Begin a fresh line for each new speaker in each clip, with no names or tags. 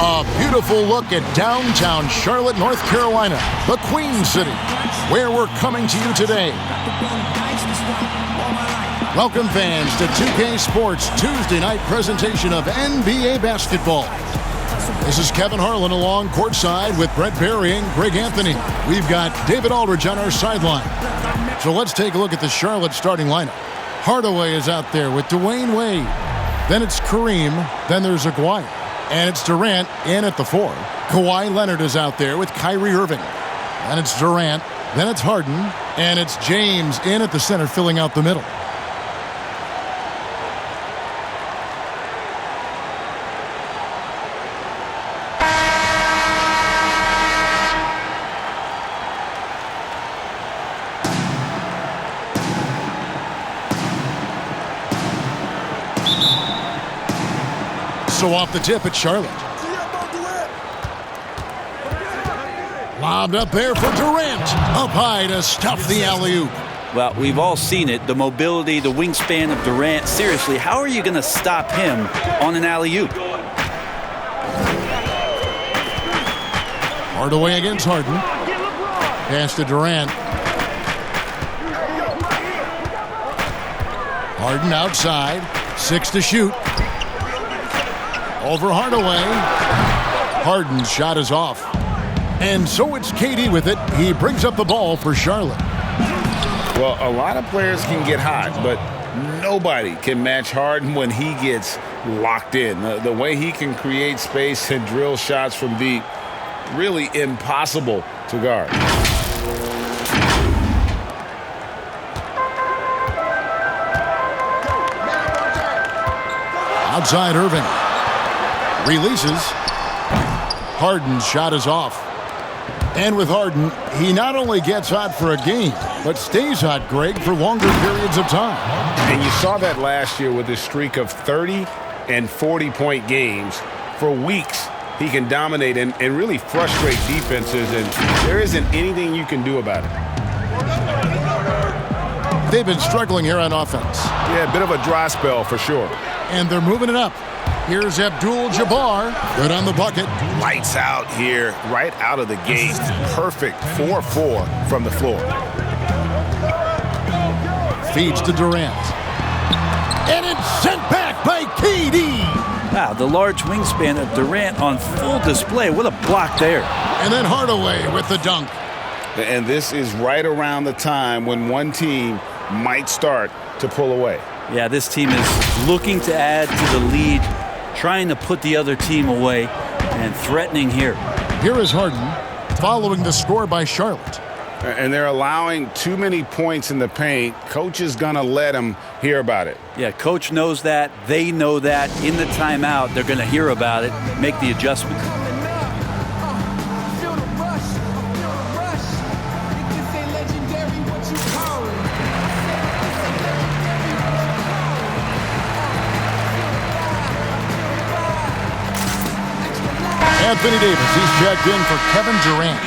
A beautiful look at downtown Charlotte, North Carolina, the Queen City, where we're coming to you today. Welcome fans to 2K Sports Tuesday night presentation of NBA basketball. This is Kevin Harlan along courtside with Brett Berry and Greg Anthony. We've got David Aldridge on our sideline. So let's take a look at the Charlotte starting lineup. Hardaway is out there with Dwayne Wade. Then it's Kareem. Then there's Aguirre. And it's Durant in at the 4. Kawhi Leonard is out there with Kyrie Irving. Then it's Durant. Then it's Harden. And it's James in at the center filling out the middle. So off the tip at Charlotte. Lobbed up there for Durant. Up high to stuff the alley-oop.
Well, we've all seen it. The mobility, the wingspan of Durant. Seriously, how are you going to stop him on an alley-oop?
Hardaway against Harden. Pass to Durant. Harden outside. 6 to shoot. Over Hardaway. Harden's shot is off. And so it's KD with it. He brings up the ball for Charlotte.
Well, a lot of players can get hot, but nobody can match Harden when he gets locked in. The way he can create space and drill shots from deep, really impossible to guard.
Outside Irving. Releases. Harden's shot is off. And with Harden, he not only gets hot for a game, but stays hot, Greg, for longer periods of time.
And you saw that last year with his streak of 30 and 40-point games. For weeks, he can dominate and really frustrate defenses, and there isn't anything you can do about it.
They've been struggling here on offense.
Yeah, a bit of a dry spell for sure.
And they're moving it up. Here's Abdul-Jabbar. Good on the bucket.
Lights out here, right out of the gate. Perfect 4-4 from the floor.
Feeds to Durant. And it's sent back by KD.
Wow, the large wingspan of Durant on full display. What a block there.
And then Hardaway with the dunk.
And this is right around the time when one team might start to pull away.
Yeah, this team is looking to add to the lead, trying to put the other team away, and threatening here.
Here is Harden following the score by Charlotte.
And they're allowing too many points in the paint. Coach is going to let them hear about it.
Yeah, coach knows that. They know that. In the timeout, they're going to hear about it, make the adjustment.
Anthony Davis, he's checked in for Kevin Durant.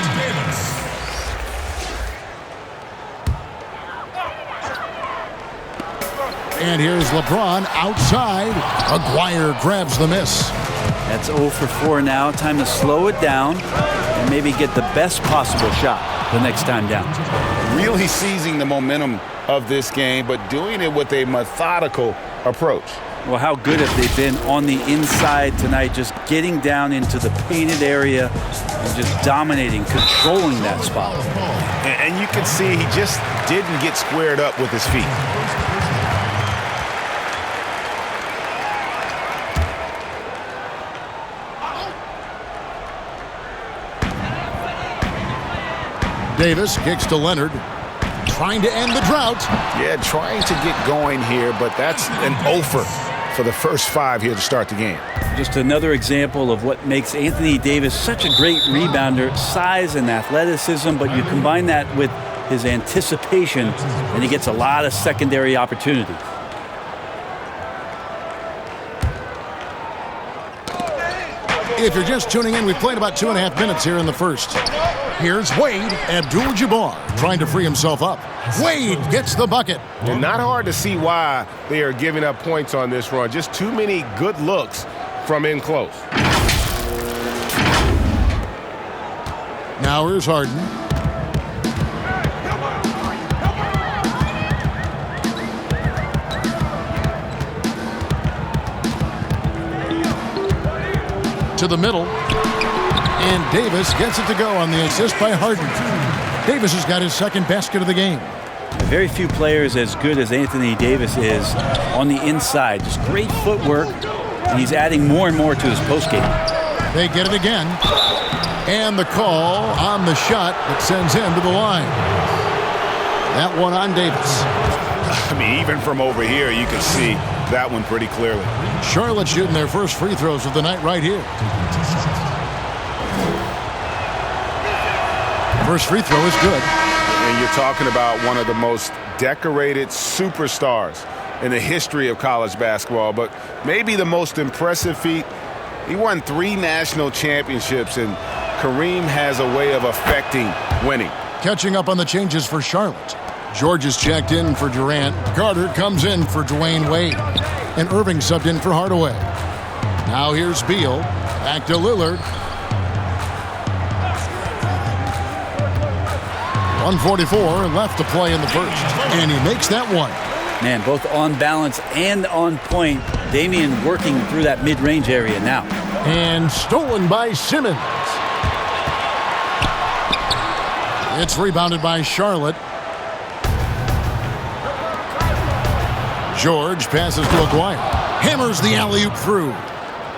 And here's LeBron outside. Aguirre grabs the miss.
That's 0 for 4 now. Time to slow it down and maybe get the best possible shot the next time down.
Really seizing the momentum of this game, but doing it with a methodical approach.
Well, how good have they been on the inside tonight, just getting down into the painted area and just dominating, controlling that spot.
And you can see he just didn't get squared up with his feet.
Davis kicks to Leonard, trying to end the drought.
Yeah, trying to get going here, but that's an offer for the first 5 here to start the game.
Just another example of what makes Anthony Davis such a great rebounder, size and athleticism, but you combine that with his anticipation, and he gets a lot of secondary opportunities.
If you're just tuning in, we've played about 2.5 minutes here in the first. Here's Wade. Abdul-Jabbar trying to free himself up. Wade gets the bucket.
And not hard to see why they are giving up points on this run. Just too many good looks from in close.
Now here's Harden. To the middle. And Davis gets it to go on the assist by Harden. Davis has got his second basket of the game.
Very few players as good as Anthony Davis is on the inside. Just great footwork, and he's adding more and more to his postgame.
They get it again. And the call on the shot that sends him to the line. That one on Davis.
I mean, even from over here, you can see that one pretty clearly.
Charlotte shooting their first free throws of the night right here. First free throw is good.
And you're talking about one of the most decorated superstars in the history of college basketball, but maybe the most impressive feat. He won 3 national championships, and Kareem has a way of affecting winning.
Catching up on the changes for Charlotte. George is checked in for Durant. Carter comes in for Dwayne Wade. And Irving subbed in for Hardaway. Now here's Beal. Back to Lillard. 1:44 left to play in the first. And he makes that one.
Man, both on balance and on point. Damian working through that mid-range area now.
And stolen by Simmons. It's rebounded by Charlotte. George passes to Aguirre. Hammers the alley-oop through.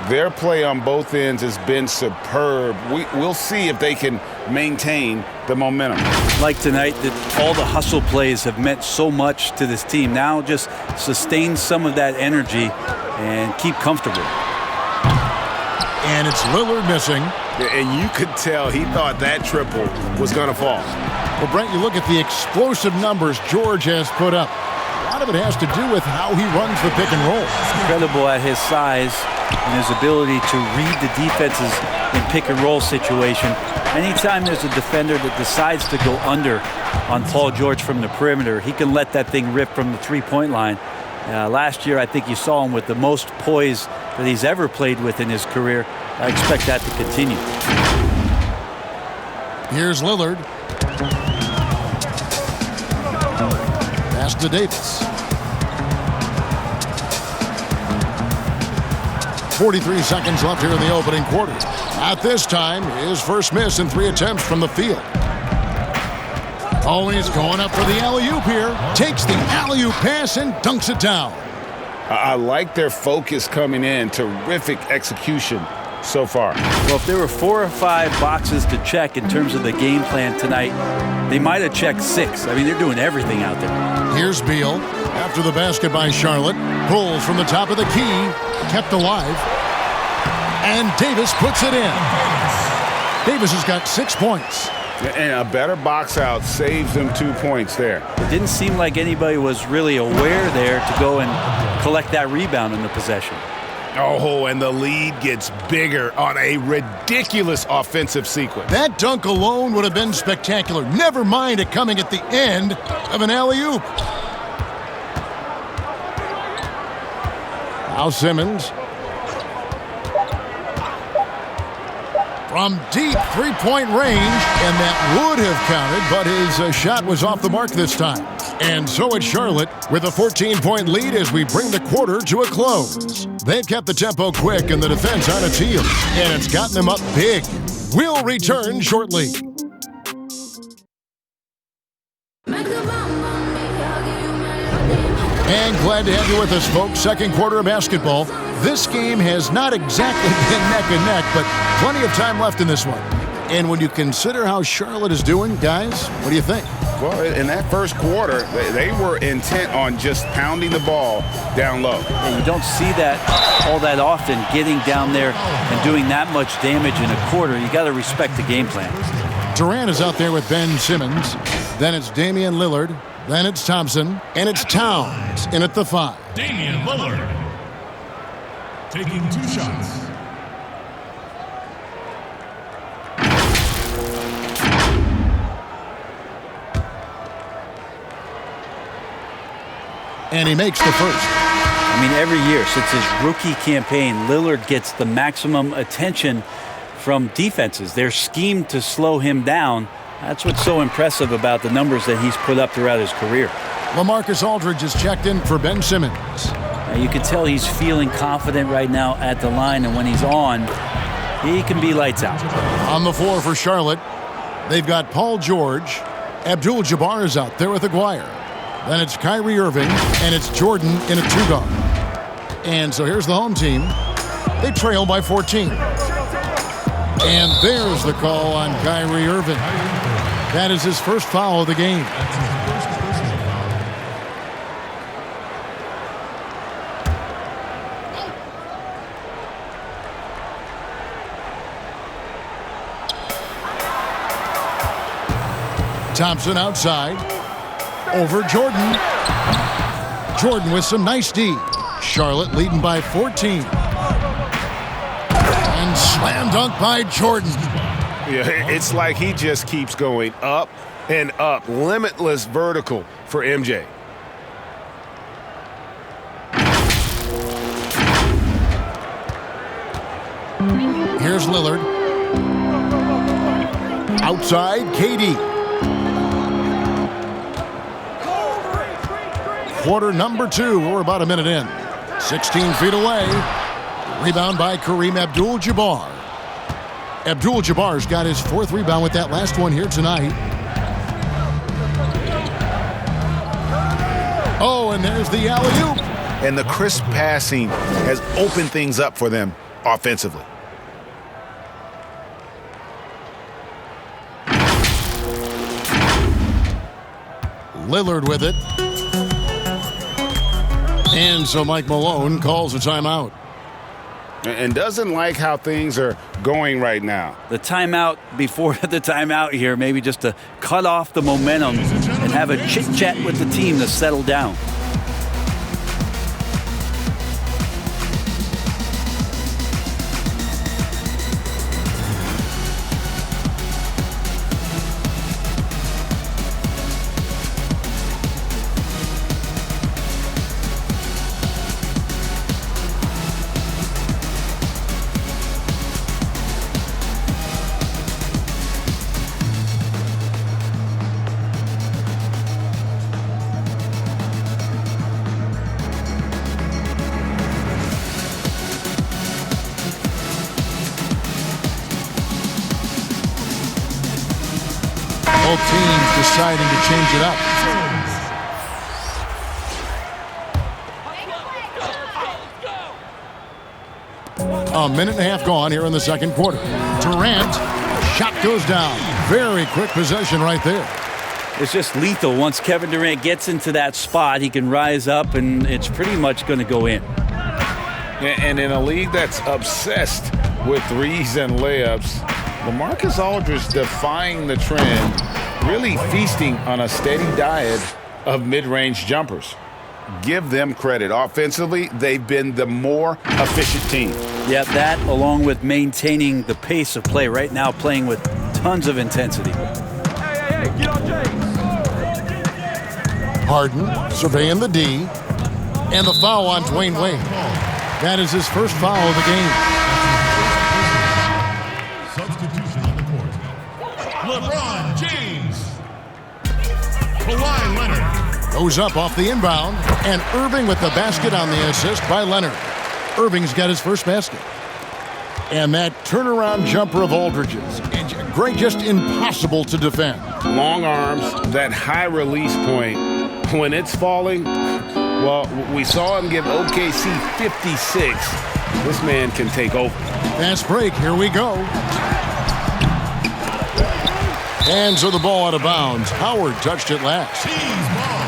Their play on both ends has been superb. We'll see if they can maintain the momentum.
Like tonight, that all the hustle plays have meant so much to this team. Now just sustain some of that energy and keep comfortable.
And it's Lillard missing.
And you could tell he thought that triple was going to fall.
Well, Brent, you look at the explosive numbers George has put up. A lot of it has to do with how he runs the pick and roll.
Incredible at his size and his ability to read the defenses in pick and roll situation. Anytime there's a defender that decides to go under on Paul George from the perimeter, he can let that thing rip from the three-point line. Last year, I think you saw him with the most poise that he's ever played with in his career. I expect that to continue.
Here's Lillard. Pass to Davis. 43 seconds left here in the opening quarter. At this time, his first miss in 3 attempts from the field. Oh, he's going up for the alley-oop here. Takes the alley-oop pass and dunks it down.
I like their focus coming in. Terrific execution so far.
Well, if there were 4 or 5 boxes to check in terms of the game plan tonight, they might have checked 6. I mean, they're doing everything out there.
Here's Beal. After the basket by Charlotte. Pulls from the top of the key. Kept alive. And Davis puts it in. Davis has got 6 points.
And a better box out saves them 2 points there.
It didn't seem like anybody was really aware there to go and collect that rebound in the possession.
Oh, and the lead gets bigger on a ridiculous offensive sequence.
That dunk alone would have been spectacular. Never mind it coming at the end of an alley-oop. Now Simmons. From deep three-point range, and that would have counted, but his shot was off the mark this time. And so it's Charlotte with a 14-point lead as we bring the quarter to a close. They've kept the tempo quick and the defense on its heels, and it's gotten them up big. We'll return shortly. And glad to have you with us, folks. Second quarter of basketball. This game has not exactly been neck and neck, but plenty of time left in this one. And when you consider how Charlotte is doing, guys, what do you think?
Well, in that first quarter, they were intent on just pounding the ball down low.
And you don't see that all that often, getting down there and doing that much damage in a quarter. You got to respect the game plan.
Durant is out there with Ben Simmons. Then it's Damian Lillard. Then it's Thompson. And it's Towns in at the 5.
Damian Lillard taking 2 shots.
And he makes the first.
I mean, every year since his rookie campaign, Lillard gets the maximum attention from defenses. They're schemed to slow him down. That's what's so impressive about the numbers that he's put up throughout his career.
LaMarcus Aldridge is checked in for Ben Simmons.
Now you can tell he's feeling confident right now at the line, and when he's on, he can be lights out.
On the floor for Charlotte, they've got Paul George. Abdul-Jabbar is out there with Aguirre. Then it's Kyrie Irving, and it's Jordan in a 2-guard. And so here's the home team. They trail by 14. And there's the call on Kyrie Irving. That is his first foul of the game. Thompson outside. Over Jordan. Jordan with some nice D. Charlotte leading by 14. And slam dunk by Jordan.
Yeah, it's like he just keeps going up and up. Limitless vertical for MJ.
Here's Lillard. Outside, KD. Quarter number 2. We're about a minute in. 16 feet away. Rebound by Kareem Abdul-Jabbar. Abdul-Jabbar's got his 4th rebound with that last one here tonight. Oh, and there's the alley-oop.
And the crisp passing has opened things up for them offensively.
Lillard with it. And so Mike Malone calls a timeout.
And doesn't like how things are going right now.
The timeout before the timeout here, maybe just to cut off the momentum and have a chit-chat with the team to settle down.
Both teams deciding to change it up. A minute and a half gone here in the second quarter. Durant, shot goes down. Very quick possession right there.
It's just lethal. Once Kevin Durant gets into that spot, he can rise up, and it's pretty much going to go in.
And in a league that's obsessed with threes and layups, LaMarcus Aldridge defying the trend, really feasting on a steady diet of mid-range jumpers. Give them credit. Offensively, they've been the more efficient team.
Yeah, that along with maintaining the pace of play right now, playing with tons of intensity.
Harden surveying the D. And the foul on Dwayne Wade. That is his first foul of the game.
Substitution on the court. LeBron James. Kawhi Leonard.
Goes up off the inbound. And Irving with the basket on the assist by Leonard. Irving's got his first basket. And that turnaround jumper of Aldridge's. Great, just impossible to defend.
Long arms, that high release point. When it's falling, well, we saw him give OKC 56. This man can take over.
Fast break, here we go. And so the ball out of bounds. Howard touched it last.
Team's ball.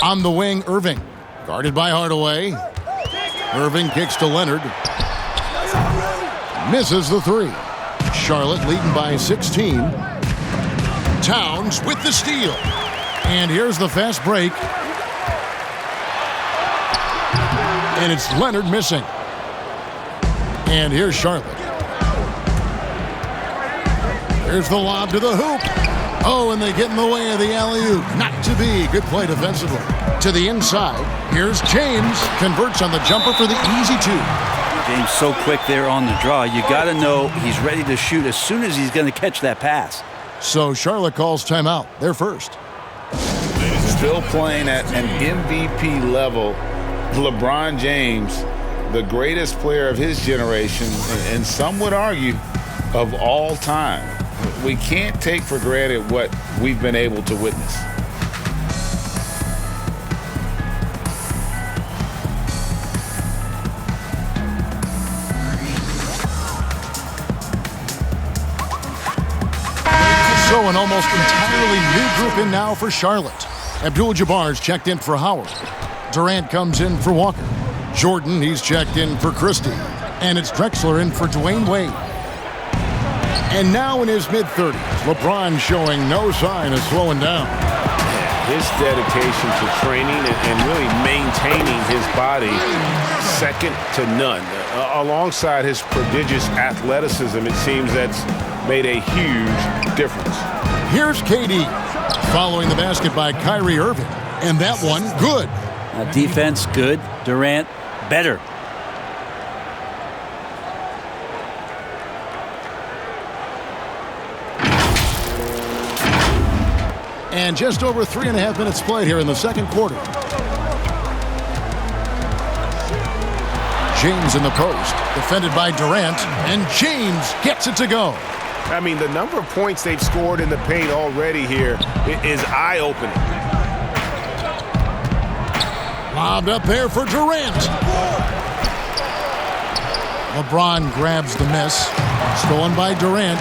On the wing, Irving. Guarded by Hardaway. Irving kicks to Leonard. Misses the 3. Charlotte leading by 16. Towns with the steal. And here's the fast break. And it's Leonard missing. And here's Charlotte. Here's the lob to the hoop. Oh, and they get in the way of the alley-oop. Not to be. Good play defensively. To the inside. Here's James. Converts on the jumper for the easy two.
James so quick there on the draw. You got to know he's ready to shoot as soon as he's going to catch that pass.
So Charlotte calls timeout. They're first.
Still playing at an MVP level. LeBron James, the greatest player of his generation, and some would argue of all time. We can't take for granted what we've been able to witness.
So an almost entirely new group in now for Charlotte. Abdul-Jabbar's checked in for Howard. Durant comes in for Walker. Jordan, he's checked in for Christie. And it's Drexler in for Dwayne Wade. And now in his mid-30s, LeBron showing no sign of slowing down.
His dedication to training and really maintaining his body, second to none. Alongside his prodigious athleticism, it seems that's made a huge difference.
Here's KD, following the basket by Kyrie Irving. And that one, good.
Defense, good. Durant, better.
And just over 3.5 minutes played here in the second quarter. James in the post, defended by Durant, and James gets it to go.
I mean, the number of points they've scored in the paint already here is eye-opening.
Lobbed up there for Durant. LeBron grabs the miss. Stolen by Durant.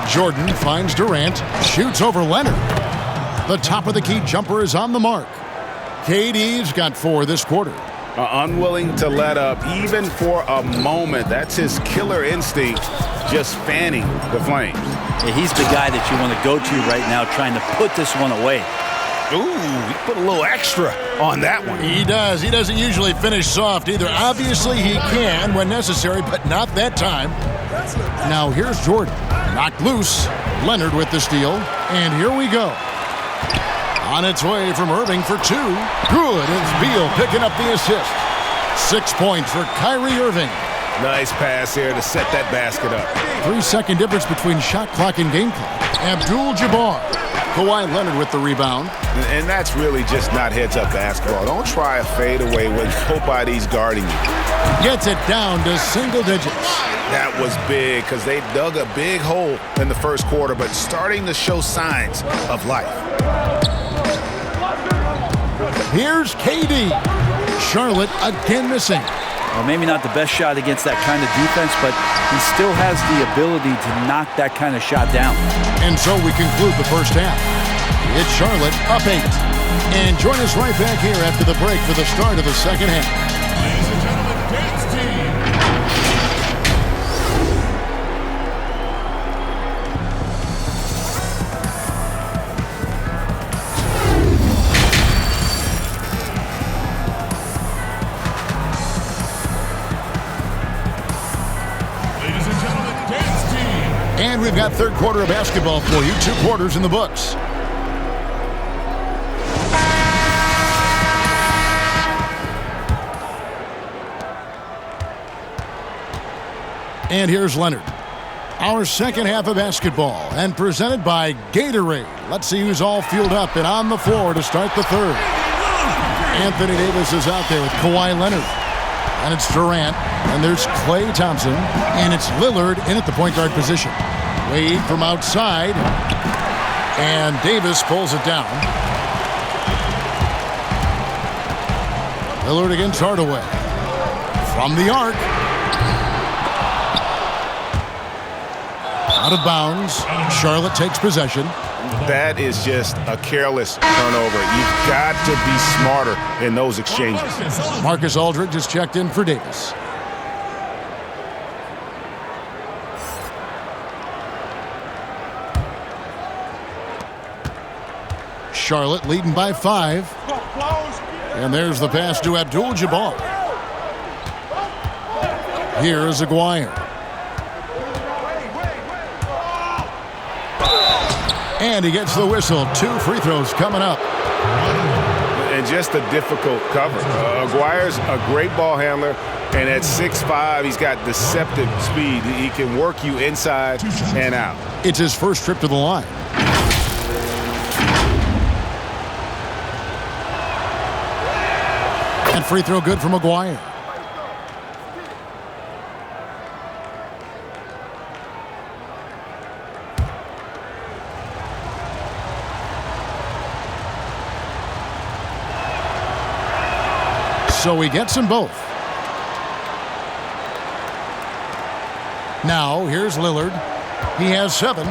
Jordan finds Durant. Shoots over Leonard. The top of the key jumper is on the mark. KD's got 4 this quarter.
Unwilling to let up even for a moment. That's his killer instinct, just fanning the flames.
Yeah, he's the guy that you want to go to right now trying to put this one away.
Ooh, he put a little extra on that one.
He does. He doesn't usually finish soft either. Obviously, he can when necessary, but not that time. Now, here's Jordan. Knocked loose. Leonard with the steal. And here we go. On its way from Irving for 2. Good. It's Beal picking up the assist. 6 points for Kyrie Irving.
Nice pass here to set that basket up.
3-second difference between shot clock and game clock. Abdul-Jabbar. Kawhi Leonard with the rebound.
And that's really just not heads-up basketball. Don't try a fadeaway when nobody's guarding you.
Gets it down to single digits.
That was big because they dug a big hole in the first quarter, but starting to show signs of life.
Here's KD. Charlotte again missing.
Well, maybe not the best shot against that kind of defense, but he still has the ability to knock that kind of shot down.
And so we conclude the first half. It's Charlotte up 8. And join us right back here after the break for the start of the second half.
Ladies and gentlemen, dance team. Ladies and gentlemen, dance team.
And we've got third quarter of basketball for you. 2 quarters in the books. And here's Leonard. Our second half of basketball, and presented by Gatorade. Let's see who's all fueled up and on the floor to start the third. Anthony Davis is out there with Kawhi Leonard. And it's Durant. And there's Klay Thompson. And it's Lillard in at the point guard position. Wade from outside. And Davis pulls it down. Lillard against Hardaway. From the arc. Out of bounds. Charlotte takes possession.
That is just a careless turnover. You've got to be smarter in those exchanges.
Marcus Aldridge just checked in for Davis. Charlotte leading by 5. And there's the pass to Abdul-Jabbar. Here's Aguirre. And he gets the whistle. 2 free throws coming up.
And just a difficult cover. Aguirre's a great ball handler, and at 6'5", he's got deceptive speed. He can work you inside and out.
It's his first trip to the line. And free throw good from Aguirre. So he gets them both. Now, here's Lillard. He has 7.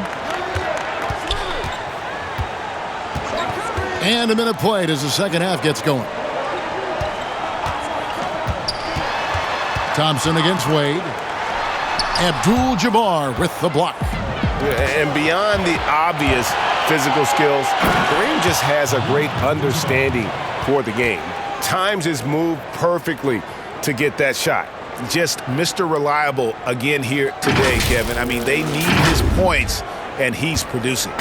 And a minute played as the second half gets going. Thompson against Wade. Abdul-Jabbar with the block.
And beyond the obvious physical skills, Kareem just has a great understanding for the game. Times his move perfectly to get that shot. Just Mr. Reliable again here today, Kevin. I mean, they need his points, and he's producing.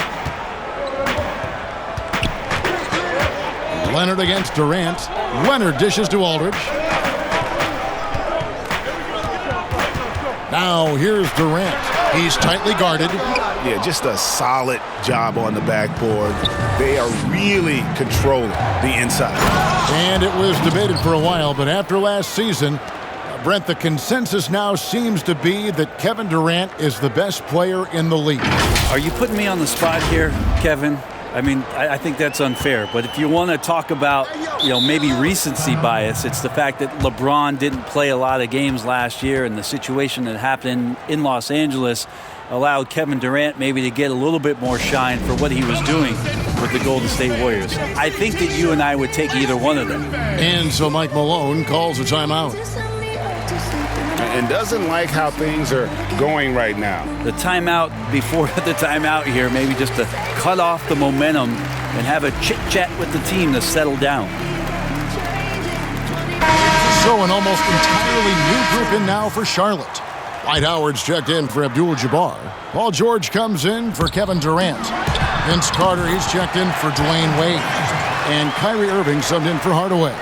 Leonard against Durant. Leonard dishes to Aldridge. Now here's Durant. He's tightly guarded.
Yeah, just a solid job on the backboard. They are really controlling the inside.
And it was debated for a while, but after last season, Brent, the consensus now seems to be that Kevin Durant is the best player in the league.
Are you putting me on the spot here, Kevin? I mean, I think that's unfair. But if you want to talk about, maybe recency bias, it's the fact that LeBron didn't play a lot of games last year, and the situation that happened in Los Angeles allowed Kevin Durant maybe to get a little bit more shine for what he was doing with the Golden State Warriors. I think that you and I would take either one of them.
And so Mike Malone calls a timeout.
And doesn't like how things are going right now.
The timeout before the timeout here, maybe just to cut off the momentum and have a chit-chat with the team to settle down.
So an almost entirely new group in now for Charlotte. Dwight Howard's checked in for Abdul-Jabbar. Paul George comes in for Kevin Durant. Vince Carter, he's checked in for Dwayne Wade. And Kyrie Irving subbed in for Hardaway.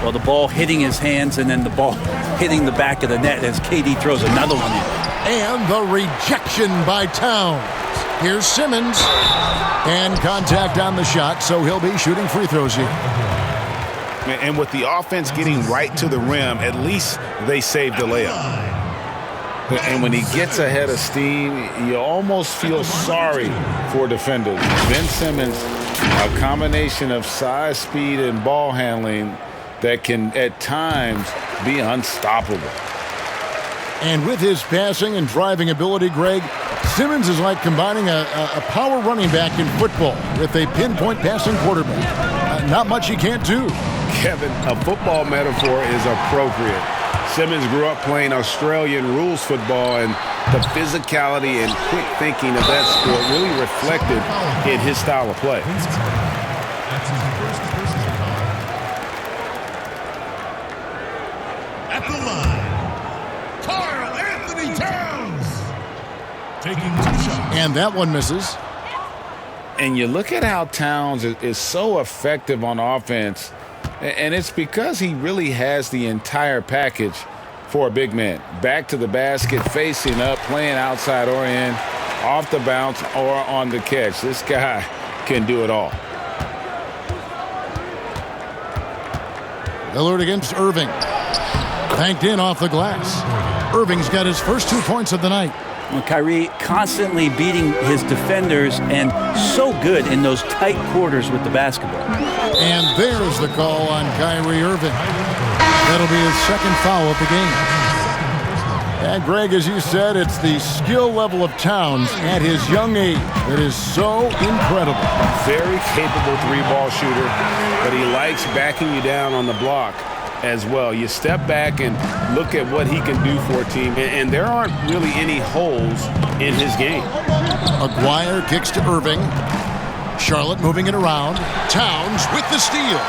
Well, the ball hitting his hands and then the ball hitting the back of the net as KD throws another one in.
And the rejection by Towns. Here's Simmons. And contact on the shot, so he'll be shooting free throws here.
And with the offense getting right to the rim, at least they saved the layup.
And when he gets ahead of steam, you almost feel sorry for defenders. Ben Simmons, a combination of size, speed, and ball handling that can, at times, be unstoppable.
And with his passing and driving ability, Greg, Simmons is like combining a power running back in football with a pinpoint passing quarterback. Not much he can't do.
Kevin, a football metaphor is appropriate. Simmons grew up playing Australian rules football, and the physicality and quick thinking of that sport really reflected in his style of play.
At the line, Karl Anthony Towns taking 2 shots.
And that one misses.
And you look at how Towns is so effective on offense, and it's because he really has the entire package for a big man. Back to the basket, facing up, playing outside or in, off the bounce or on the catch. This guy can do it all.
Lillard against Irving. Banked in off the glass. Irving's got his first 2 points of the night.
Well, Kyrie constantly beating his defenders and so good in those tight quarters with the basketball.
And there's the call on Kyrie Irving. That'll be his second foul of the game. And Greg, as you said, it's the skill level of Towns at his young age that is so incredible.
Very capable 3-ball shooter, but he likes backing you down on the block as well. You step back and look at what he can do for a team, and there aren't really any holes in his game.
Aguirre kicks to Irving. Charlotte moving it around. Towns with the steal.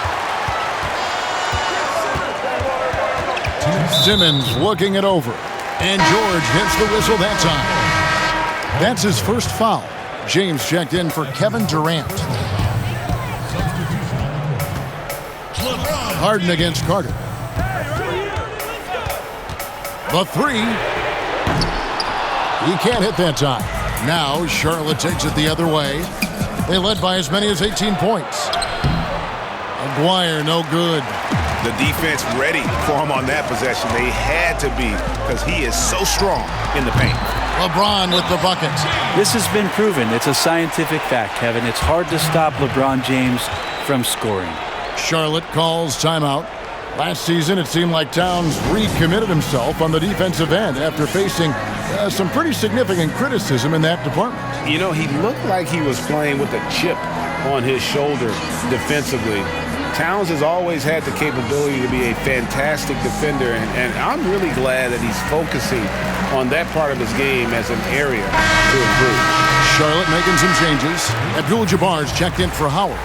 Simmons looking it over. And George hits the whistle that time. That's his first foul. James checked in for Kevin Durant. Harden against Carter. The three. He can't hit that time. Now Charlotte takes it the other way. They led by as many as 18 points. Maguire, no good.
The defense ready for him on that possession. They had to be, because he is so strong in the paint.
LeBron with the bucket.
This has been proven. It's a scientific fact, Kevin. It's hard to stop LeBron James from scoring.
Charlotte calls timeout. Last season, it seemed like Towns recommitted himself on the defensive end after facing some pretty significant criticism in that department.
You know, he looked like he was playing with a chip on his shoulder defensively. Towns has always had the capability to be a fantastic defender, and I'm really glad that he's focusing on that part of his game as an area to improve.
Charlotte making some changes. Abdul-Jabbar's checked in for Howard.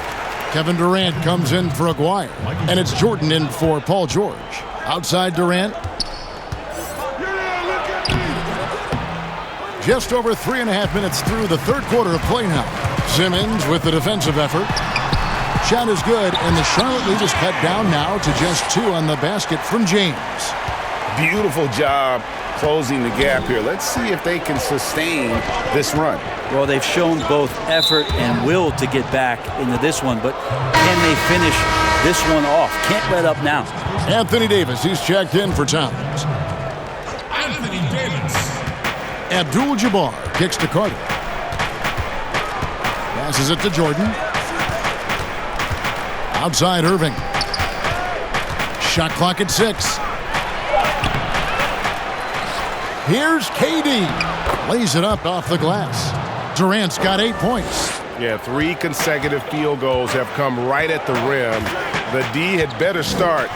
Kevin Durant comes in for Maguire, and it's Jordan in for Paul George. Outside Durant. Just over 3.5 minutes through the third quarter of play now. Simmons with the defensive effort. Shot is good, and the Charlotte lead is cut down now to just 2 on the basket from James.
Beautiful job closing the gap here. Let's see if they can sustain this run.
Well, they've shown both effort and will to get back into this one, but can they finish this one off? Can't let up now.
Anthony Davis, he's checked in for Towns.
Anthony Davis.
Abdul-Jabbar kicks to Carter. Passes it to Jordan. Outside Irving. Shot clock at 6. Here's KD. Lays it up off the glass. Durant's got 8 points.
Yeah, 3 consecutive field goals have come right at the rim. The D had better start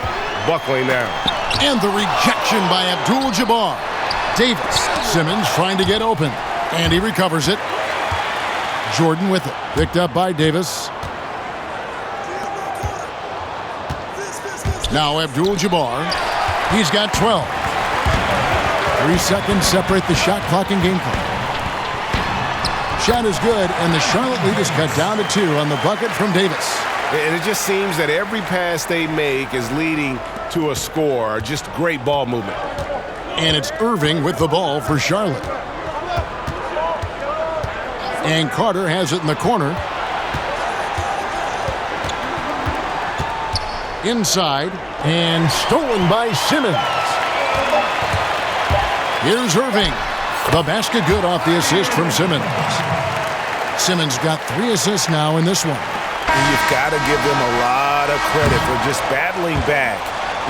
buckling down.
And the rejection by Abdul-Jabbar. Davis. Simmons trying to get open. And he recovers it. Jordan with it. Picked up by Davis. Now Abdul-Jabbar. He's got 12. 3 seconds separate the shot clock and game clock. Shot is good, and the Charlotte lead is cut down to 2 on the bucket from Davis.
And it just seems that every pass they make is leading to a score. Just great ball movement.
And it's Irving with the ball for Charlotte. And Carter has it in the corner. Inside, and stolen by Simmons. Here's Irving. The basket good off the assist from Simmons. Simmons got 3 assists now in this one.
And you've got to give them a lot of credit for just battling back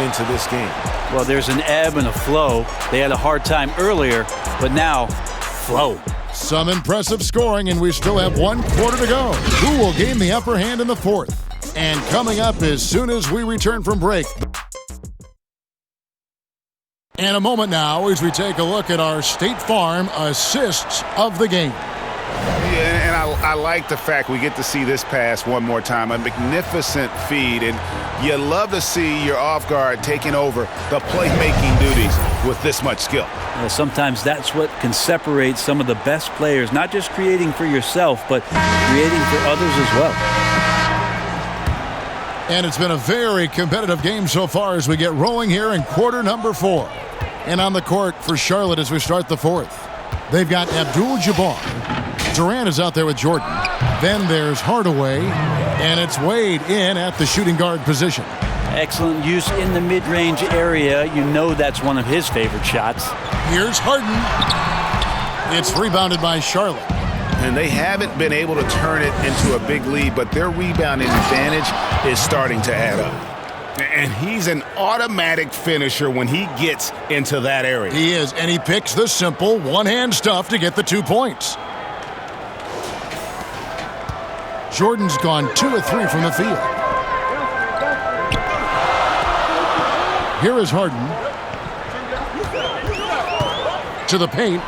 into this game.
Well, there's an ebb and a flow. They had a hard time earlier, but now, flow.
Some impressive scoring, and we still have 1 quarter to go. Who will gain the upper hand in the fourth? And coming up as soon as we return from break. And a moment now as we take a look at our State Farm assists of the game.
Yeah, and I like the fact we get to see this pass one more time. A magnificent feed, and you love to see your off guard taking over the playmaking duties with this much skill.
Well, sometimes that's what can separate some of the best players, not just creating for yourself, but creating for others as well.
And it's been a very competitive game so far as we get rolling here in quarter number 4. And on the court for Charlotte as we start the fourth. They've got Abdul-Jabbar. Durant is out there with Jordan. Then there's Hardaway. And it's Wade in at the shooting guard position.
Excellent use in the mid-range area. You know that's one of his favorite shots.
Here's Harden. It's rebounded by Charlotte.
And they haven't been able to turn it into a big lead, but their rebounding advantage is starting to add up. And he's an automatic finisher when he gets into that area.
He is, and he picks the simple one-hand stuff to get the 2 points. Jordan's gone 2 of 3 from the field. Here is Harden. To the paint.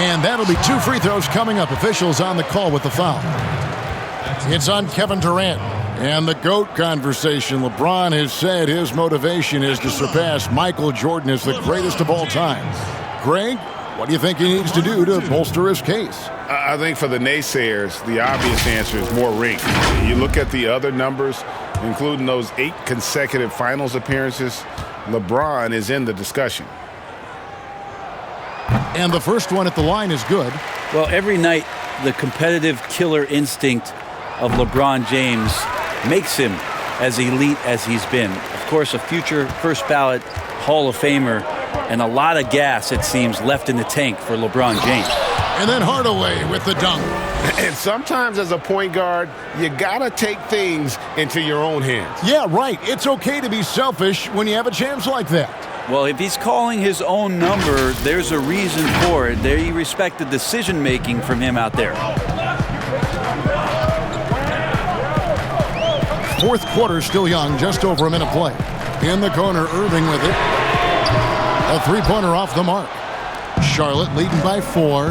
And that'll be 2 free throws coming up. Officials on the call with the foul. It's on Kevin Durant. And the GOAT conversation. LeBron has said his motivation is to surpass Michael Jordan as the greatest of all time. Greg, What do you think he needs to do to bolster his case?
I think for the naysayers, the obvious answer is more rings. You look at the other numbers, including those 8 consecutive finals appearances, LeBron is in the discussion.
And the first one at the line is good.
Well, every night, the competitive killer instinct of LeBron James makes him as elite as he's been. Of course, a future first ballot Hall of Famer, and a lot of gas, it seems, left in the tank for LeBron James.
And then Hardaway with the dunk.
And sometimes as a point guard, you gotta take things into your own hands.
Yeah, right. It's okay to be selfish when you have a chance like that.
Well, if he's calling his own number, there's a reason for it. They respect the decision-making from him out there.
Fourth quarter still young, just over a minute play. In the corner, Irving with it. A three-pointer off the mark. Charlotte leading by 4.